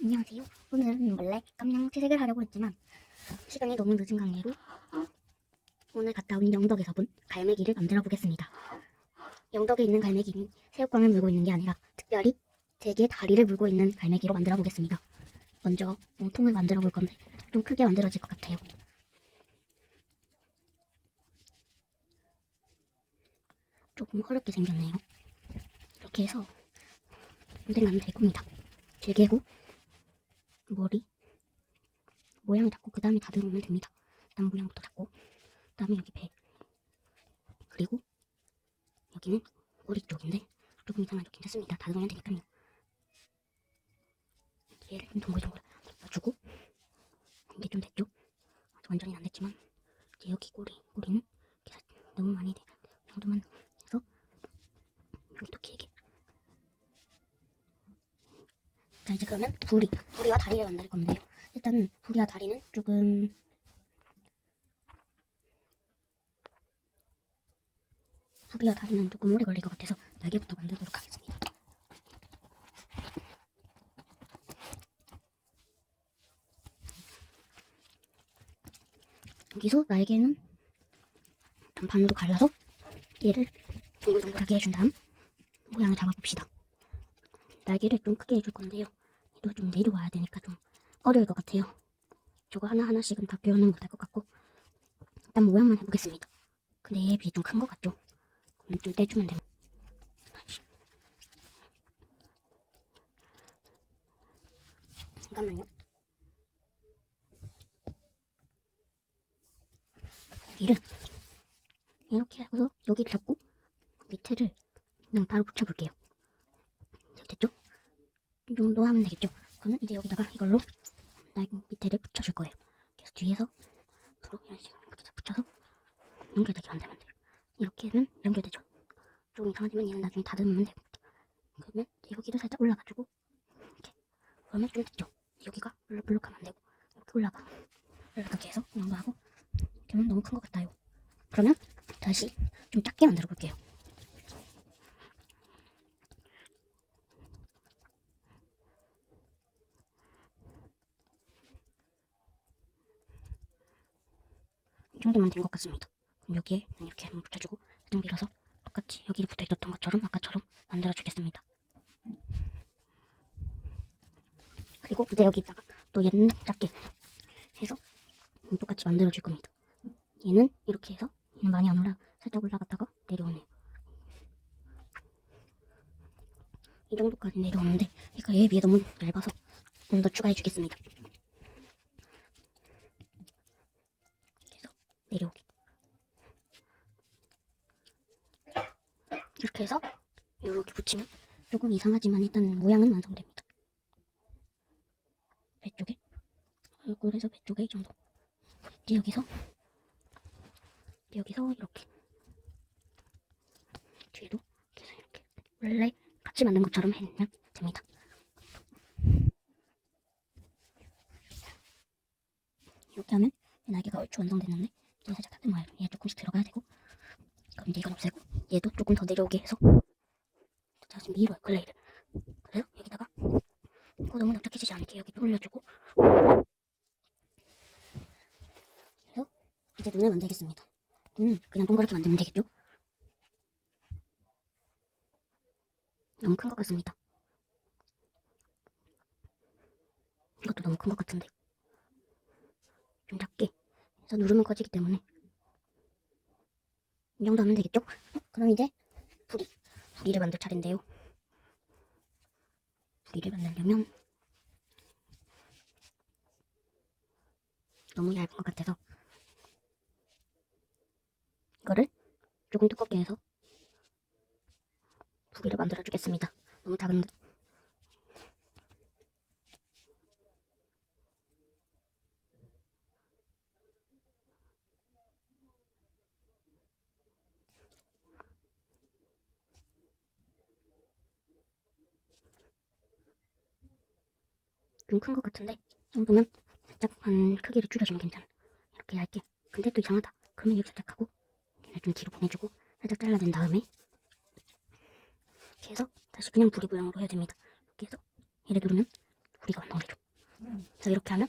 안녕하세요. 오늘은 원래 깜냥 채색을 하려고 했지만 시간이 너무 늦은 관계로 오늘 갔다 온 영덕에서 본 갈매기를 만들어 보겠습니다. 영덕에 있는 갈매기는 새우깡을 물고 있는 게 아니라 특별히 제 개의 다리를 물고 있는 갈매기로 만들어 보겠습니다. 먼저 몸통을 만들어 볼 건데 좀 크게 만들어질 것 같아요. 조금 어렵게 생겼네요. 이렇게 해서 만들면 될 겁니다. 질개고 머리 모양을 잡고 그 다음에 다듬으면 됩니다. 일단 모양부터 잡고 그 다음에 여기 배 그리고 여기는 꼬리 쪽인데 조금 이상하게 괜찮습니다. 다듬으면 되니까요. 얘를 좀 동글동글 넣어주고 이게 좀 됐죠? 아직 완전히 안 됐지만 이제 여기 꼬리는 이렇게 너무 많이 돼. 이 정도만 해서 여기도 길게. 자 이제 그러면 부리와 다리를 만들 건데요. 일단 부리와 다리는 조금 부리와 다리는 조금 오래 걸릴 것 같아서 날개부터 만들도록 하겠습니다. 여기서 날개는 반으로 갈라서 얘를 동글동글하게 해준 다음 모양을 잡아봅시다. 날개를 좀 크게 해줄 건데요. 얘도 좀 내려와야 되니까 좀 어려울 것 같아요. 저거 하나하나씩은 다 표현은 못할 것 같고 일단 모양만 해보겠습니다. 근데 얘에 비해 좀 큰 것 같죠? 그럼 좀 떼주면 됩니다. 잠깐만요. 여기를 이렇게 하고서 여기를 잡고 밑에를 그냥 바로 붙여볼게요. 됐죠? 이 정도 하면 되겠죠? 그러면 이제 여기다가 이걸로 밑에를 붙여줄 거예요. 그래서 뒤에서 앞으로 이런 식으로 이렇게 붙여서 연결되게 만들면 돼요. 이렇게는 연결되죠? 조금 이상하지만 얘는 나중에 다듬으면 되고 그러면 여기를 살짝 올라가지고 이렇게 그러면 좀 됐죠? 여기가 볼록볼록하면 안 되고 이렇게 올라가게 해서 이런 거 하고 이러면 너무 큰 것 같아요. 그러면 다시 좀 작게 만들어 볼게요. 이 정도면 된 것 같습니다. 그럼 여기에 이렇게 한번 붙여주고 살짝 밀어서 똑같이 여기 붙어있었던 것처럼 아까처럼 만들어주겠습니다. 그리고 이제 여기다가 또 얘는 작게 해서 똑같이 만들어줄 겁니다. 얘는 이렇게 해서 얘는 많이 안 살짝 올라갔다가 내려오네요. 이 정도까지 내려오는데 얘가 얘에 비해 너무 얇아서 좀 더 추가해주겠습니다. 그래서 내려오게 이렇게 해서 이렇게 붙이면 조금 이상하지만 일단 모양은 완성됩니다. 배 쪽에 얼굴에서 배 쪽에 이 정도. 이제 여기서 이렇게 뒤에도 계속 이렇게 원래 같이 만든 것처럼 해내면 됩니다. 이렇게 하면 날개가 얼추 완성됐는데 이제 살짝 다듬어요. 얘 조금씩 들어가야 되고 그럼 이제 이건 없애고 얘도 조금 더 내려오게 해서 제가 지금 밀어요 클레이를. 그래서 여기다가 이거 너무 납작해지지 않게 여기 올려주고 그래서 이제 눈을 만들겠습니다. 눈은 그냥 동그랗게 만들면 되겠죠? 너무 큰 것 같습니다. 이것도 너무 큰 것 같은데 좀 작게 해서 누르면 커지기 때문에 이 정도 하면 되겠죠? 그럼 이제 부리를 만들 차례인데요. 부리를 만들려면 너무 얇은 것 같아서 이거를 조금 두껍게 해서 부리를 만들어 주겠습니다. 너무 작은 듯. 좀 큰 것 같은데 이 정도면 살짝 한 크기를 줄여주면 괜찮아. 이렇게 얇게. 근데 또 이상하다. 그러면 여기 살짝 하고 얘를 좀 뒤로 보내주고 살짝 잘라낸 다음에 이렇게 해서 다시 그냥 부리 모양으로 해야 됩니다. 이렇게 해서 얘를 누르면 부리가 완성되죠. 자, 이렇게 하면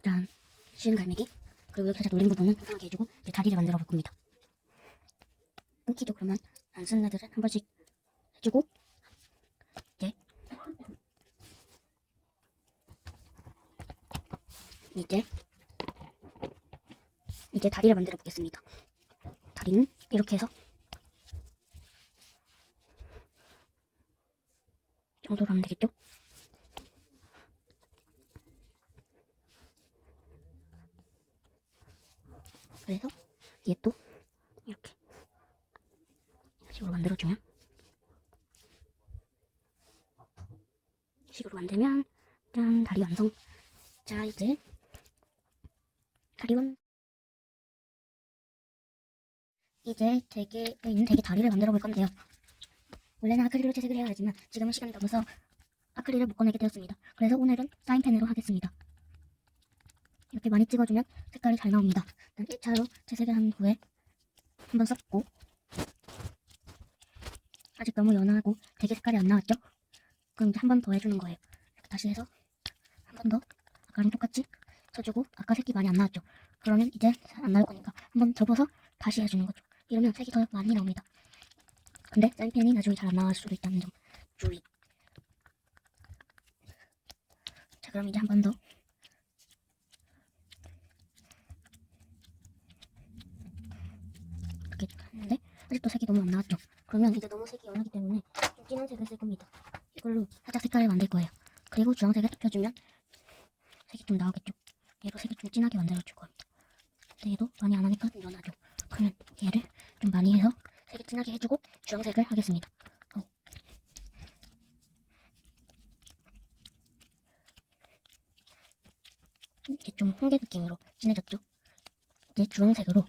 짠, 쉬운 갈매기. 그리고 여기 살짝 놀린 부분은 편하게 해주고 이제 다리를 만들어 볼 겁니다. 끊기죠. 그러면 안 쓰는 애들은 한 번씩 해주고 이제 다리를 만들어 보겠습니다. 다리는 이렇게 해서 이 정도로 하면 되겠죠? 그래서 얘 또 이렇게 이런 식으로 만들어주면 식으로 만들면 짠, 다리 완성. 자, 이제 다리 완 이제 대게에 있는 대게 다리를 만들어 볼 건데요. 원래는 아크릴로 채색을 해야 하지만 지금은 시간이 넘어서 아크릴을 못 꺼내게 되었습니다. 그래서 오늘은 사인펜으로 하겠습니다. 이렇게 많이 찍어주면 색깔이 잘 나옵니다. 일단 1차로 채색을 한 후에 한번 섞고 아직 너무 연하고 대게 색깔이 안 나왔죠? 그럼 이제 한 번 더 해주는 거예요. 이렇게 다시 해서 한 번 더 아까랑 똑같이 쳐주고 아까 색이 많이 안 나왔죠? 그러면 이제 안 나올 거니까 한 번 접어서 다시 해주는 거죠. 이러면 색이 더 많이 나옵니다. 근데 사인펜이 나중에 잘 안 나올 수도 있다는 점 주의. 자, 그럼 이제 한 번 더 이렇게 하는데 아직도 색이 너무 안 나왔죠? 그러면 이제 너무 색이 연하기 때문에 좀 진한 색을 쓸 겁니다. 이걸로 살짝 색깔을 만들 거예요. 그리고 주황색을 입혀주면 색이 좀 나오겠죠? 얘로 색을 좀 진하게 만들어줄 겁니다. 근데 얘도 많이 안 하니까 좀 연하죠? 그러면 얘를 좀 많이 해서 색을 진하게 해주고 주황색을 하겠습니다. 이게 좀 홍게 느낌으로 진해졌죠? 이제 주황색으로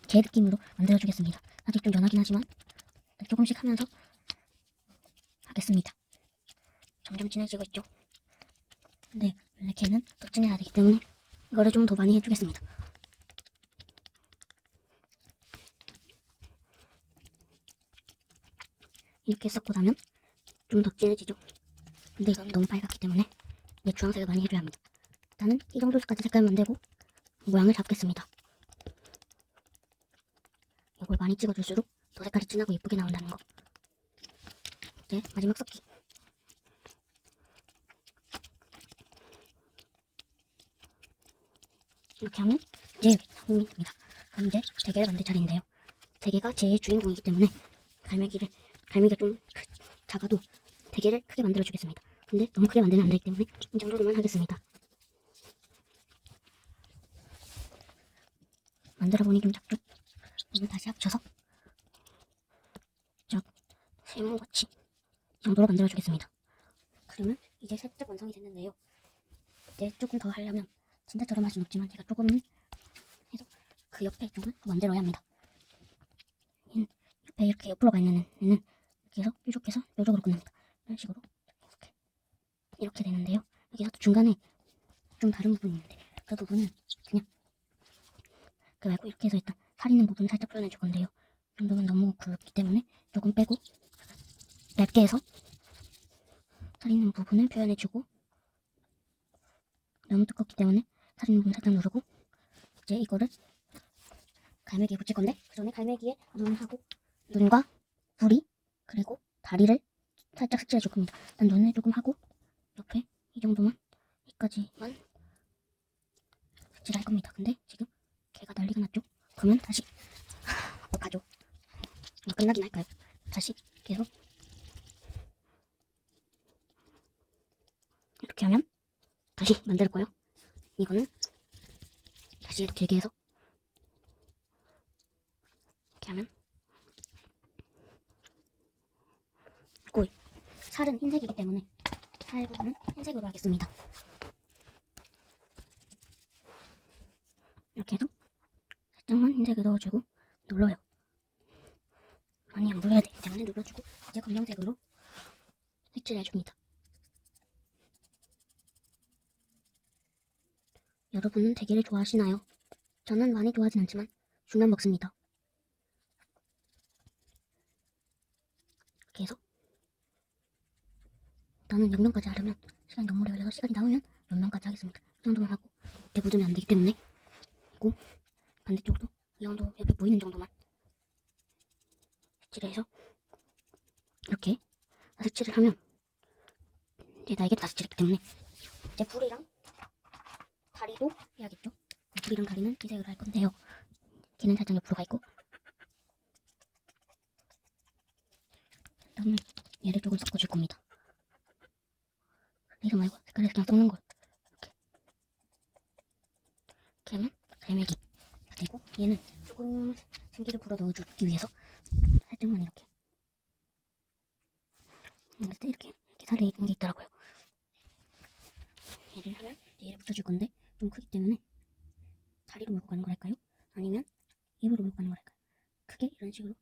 제 느낌으로 만들어주겠습니다. 아직 좀 연하긴 하지만 조금씩 하면서 하겠습니다. 점점 진해지고 있죠? 근데 원래 걔는 더 진해야 되기 때문에 이거를 좀 더 많이 해주겠습니다. 이렇게 섞고 나면 좀 더 진해지죠? 근데 이건 너무 빨갛기 때문에 이제 주황색을 많이 해줘야 합니다. 일단은 이 정도까지 색깔 만들고 모양을 잡겠습니다. 이걸 많이 찍어줄수록 더 색깔이 진하고 예쁘게 나온다는 거. 이제 마지막 섞기. 이렇게 하면 이제 성공이 됩니다. 그럼 이제 대게를 만들 차례인데요. 대게가 제 주인공이기 때문에 갈매기가 좀 작아도 대게를 크게 만들어주겠습니다. 근데 너무 크게 만들면 안 되기 때문에 이 정도로만 하겠습니다. 만들어보니 좀 작죠? 이걸 다시 합쳐서 쫙 세모같이 이 정도로 만들어주겠습니다. 그러면 이제 살짝 완성이 됐는데요. 이제 조금 더 하려면 진짜 저런 맛은 없지만 제가 조금 해서 그 옆에 쪽을 만들어야 합니다. 옆에 이렇게 옆으로 가 있는 애는 이렇게 해서 뾰족해서 뾰족으로 끝납니다. 이런 식으로 이렇게 되는데요. 여기서 또 중간에 좀 다른 부분이 있는데 그 부분은 그냥 그 말고 이렇게 해서 일단 살 있는 부분을 살짝 표현해 줄 건데요. 이 정도면 너무 굵기 때문에 조금 빼고 얇게 해서 살 있는 부분을 표현해 주고 너무 두껍기 때문에 살 있는 부분 살짝 누르고 이제 이거를 갈매기에 붙일 건데 그 전에 갈매기에 눈하고 눈과 부리 그리고 다리를 살짝 색칠해 줄 겁니다. 일단 눈을 조금 하고 옆에 이 정도만 여기까지만 색칠할 겁니다. 근데 지금 걔가 난리가 났죠? 그러면 다시 가죠. 끝나긴 할까요? 다시 계속 이렇게 하면 다시 만들 거예요. 이거는 다시 길게 해서 이렇게 하면 꼬이 살은 흰색이기 때문에 살 부분은 흰색으로 하겠습니다. 이렇게 해서 살짝만 흰색을 넣어주고 눌러요. 많이 안 눌러야 되기 때문에 눌러주고 이제 검정색으로 색칠해줍니다. 여러분은 대게를 좋아하시나요? 저는 많이 좋아하진 않지만 주면 먹습니다. 이렇게 해서 나는 0명까지 하려면 시간이 너무 오래 걸려서 시간이 남으면 10명까지 하겠습니다. 이 정도만 하고 밑에 묻으면 안 되기 때문에. 그리고 반대쪽도 이 정도 옆에 보이는 정도만 색칠을 해서 이렇게 색칠을 하면 이제 날개도 다 색칠했기 때문에 이제 불이랑 다리도 해야겠죠. 불이랑 다리는 기색으로 할 건데요. 걔는 살짝 옆으로 가 있고, 그다음에 얘를 조금 섞어줄 겁니다. 이거 말고 색깔을 그냥 섞는 걸 이렇게 하면 갈매기가 되고, 얘는 조금 생기를 불어 넣어주기 위해서 살짝만 이렇게 이렇게 살이 있는 게 있더라고요. 얘를 하면 얘를 붙여줄 건데 좀 크기 때문에 다리로 몰고 가는 걸 할까요? 아니면 입으로 몰고 가는 걸 할까요? 크게 이런 식으로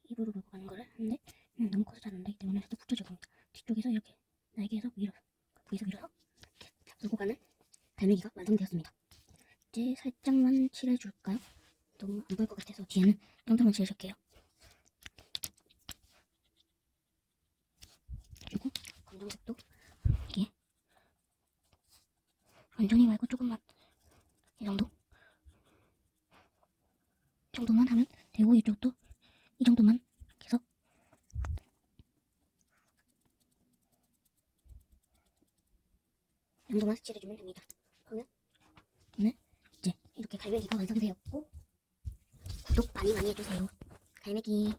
입으로 몰고 가는 거를 하는데 너무 커서 잘 안 되기 때문에 살짝 붙여줄 겁니다. 뒤쪽에서 이렇게 날개에서 밀어서 부에서 밀어서 이렇게 몰고 가는 갈매기가 완성되었습니다. 이제 살짝만 칠해줄까요? 너무 안 보일 것 같아서 뒤에는 이 정도만 칠해줄게요. 그리고 검정색도 이게 완전히 말고 조금만 이 정도만 하면 되고, 이쪽도 이 정도만 해서 이 정도만 색칠해주면 됩니다. 그러면 오늘 이제 이렇게 갈매기가 완성되었고, 구독 많이 해주세요. 갈매기.